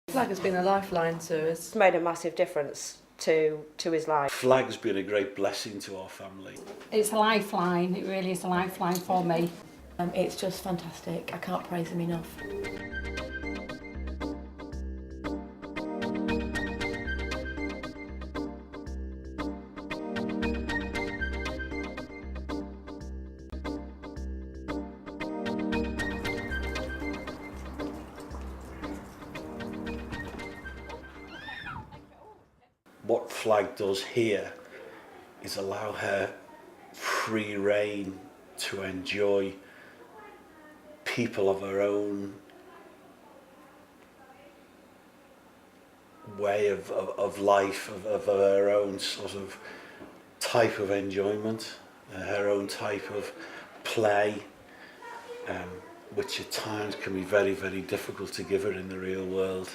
FLAG has been a lifeline to us. It's made a massive difference to his life. FLAG's been a great blessing to our family. It's a lifeline, it really is a lifeline for me. It's just fantastic, I can't praise him enough. What FLAG does here is allow her free rein to enjoy people of her own way of life, of her own sort of type of enjoyment, her own type of play, which at times can be very, very difficult to give her in the real world.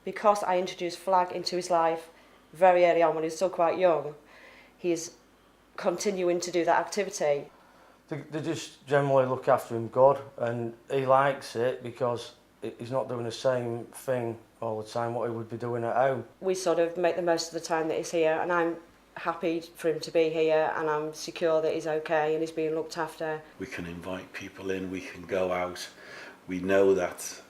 Because I introduced FLAG into his life very early on when he was still quite young, he's continuing to do that activity. They just generally look after him good, and he likes it because he's not doing the same thing all the time what he would be doing at home. We sort of make the most of the time that he's here, and I'm happy for him to be here, and I'm secure that he's okay and he's being looked after. We can invite people in, we can go out. We know that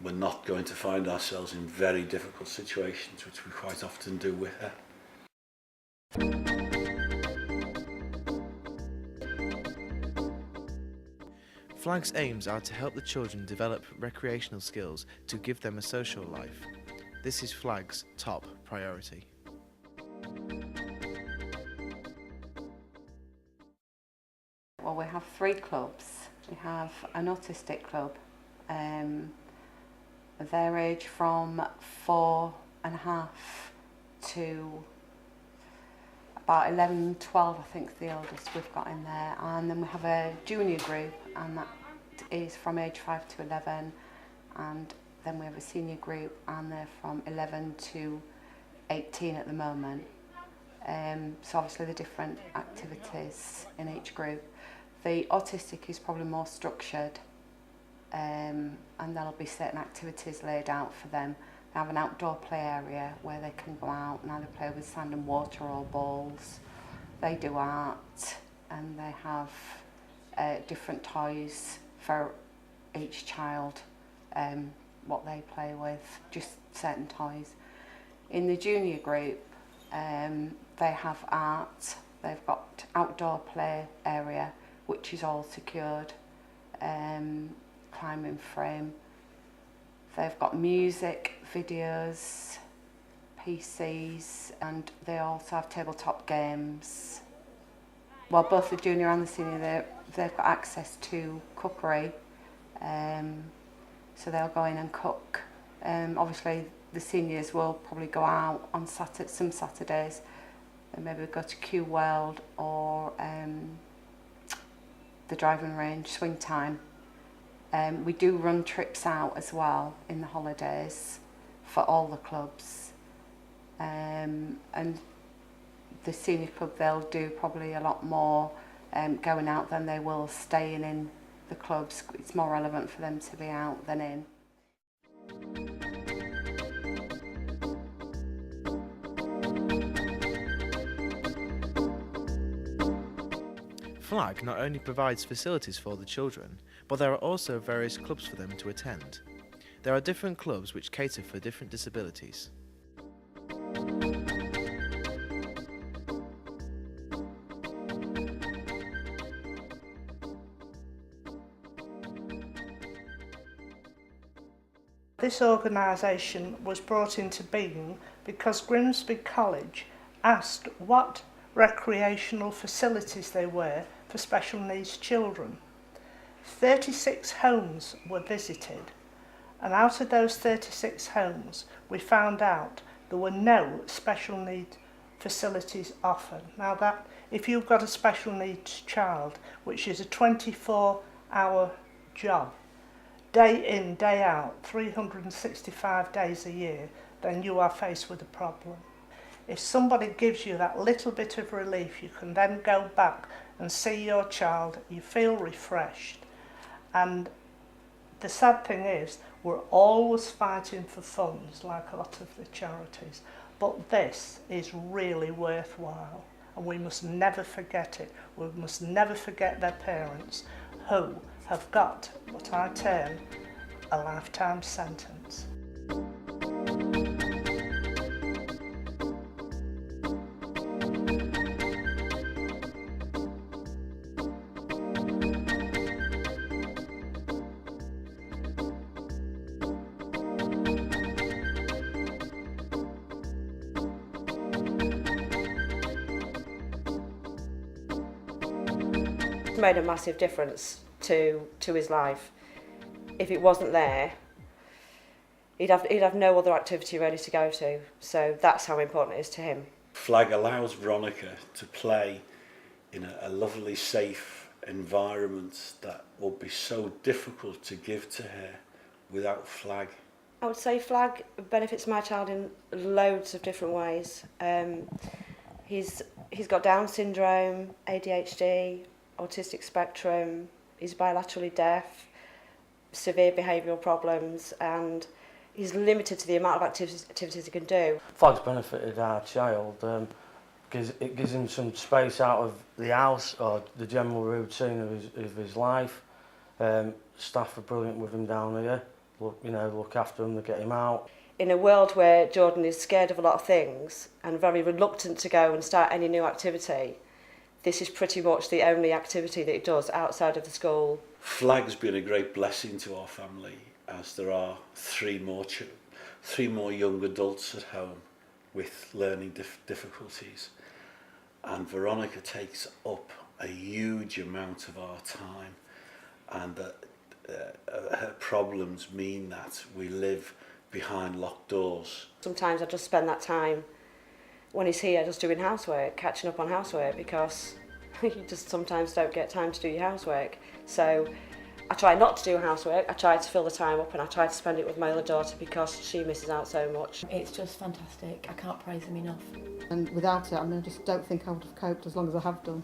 we're not going to find ourselves in very difficult situations, which we quite often do with her. FLAG's aims are to help the children develop recreational skills to give them a social life. This is FLAG's top priority. Well, we have 3 clubs. We have an autistic club. Their age from 4.5 to about 11, 12, I think, the oldest we've got in there. And then we have a junior group, and that is from age 5 to 11. And then we have a senior group, and they're from 11 to 18 at the moment. So obviously the different activities in each group. The autistic is probably more structured, and there'll be certain activities laid out for them. They have an outdoor play area where they can go out and either play with sand and water or balls. They do art, and they have different toys for each child, what they play with, just certain toys. In the junior group, they have art. They've got outdoor play area, which is all secured, climbing frame. They've got music, videos, PCs, and they also have tabletop games. Well, both the junior and the senior, they've got access to cookery, so they'll go in and cook. Obviously, the seniors will probably go out on some Saturdays, and maybe go to Q World or the driving range, swing time. We do run trips out as well in the holidays for all the clubs, and the senior club, they'll do probably a lot more going out than they will staying in the clubs. It's more relevant for them to be out than in. FLAG not only provides facilities for the children, but there are also various clubs for them to attend. There are different clubs which cater for different disabilities. This organisation was brought into being because Grimsby College asked what recreational facilities there were for special needs children. 36 homes were visited, and out of those 36 homes we found out there were no special needs facilities offered. Now that, if you've got a special needs child, which is a 24-hour job, day in, day out, 365 days a year, then you are faced with a problem. If somebody gives you that little bit of relief, you can then go back and see your child, you feel refreshed. And the sad thing is, We're always fighting for funds like a lot of the charities, but this is really worthwhile and we must never forget it. We must never forget their parents who have got what I term a lifetime sentence. Made a massive difference to his life. If it wasn't there, he'd have no other activity ready to go to. So that's how important it is to him. FLAG allows Veronica to play in a lovely, safe environment that would be so difficult to give to her without FLAG. I would say FLAG benefits my child in loads of different ways. He's got Down syndrome, ADHD, autistic spectrum, he's bilaterally deaf, severe behavioural problems, and he's limited to the amount of activities he can do. FLAG's benefited our child. It gives him some space out of the house or the general routine of his life. Staff are brilliant with him down here. Look after him, they get him out. In a world where Jordan is scared of a lot of things and very reluctant to go and start any new activity, this is pretty much the only activity that he does outside of the school. FLAG's been a great blessing to our family, as there are three more young adults at home with learning difficulties, and Veronica takes up a huge amount of our time, and her problems mean that we live behind locked doors. Sometimes I just spend that time when he's here just doing housework, catching up on housework, because you just sometimes don't get time to do your housework. So I try not to do housework, I try to fill the time up, and I try to spend it with my other daughter because she misses out so much. It's just fantastic. I can't praise him enough. And without it, I just don't think I would have coped as long as I have done.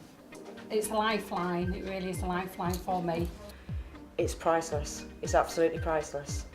It's a lifeline, it really is a lifeline for me. It's priceless, it's absolutely priceless.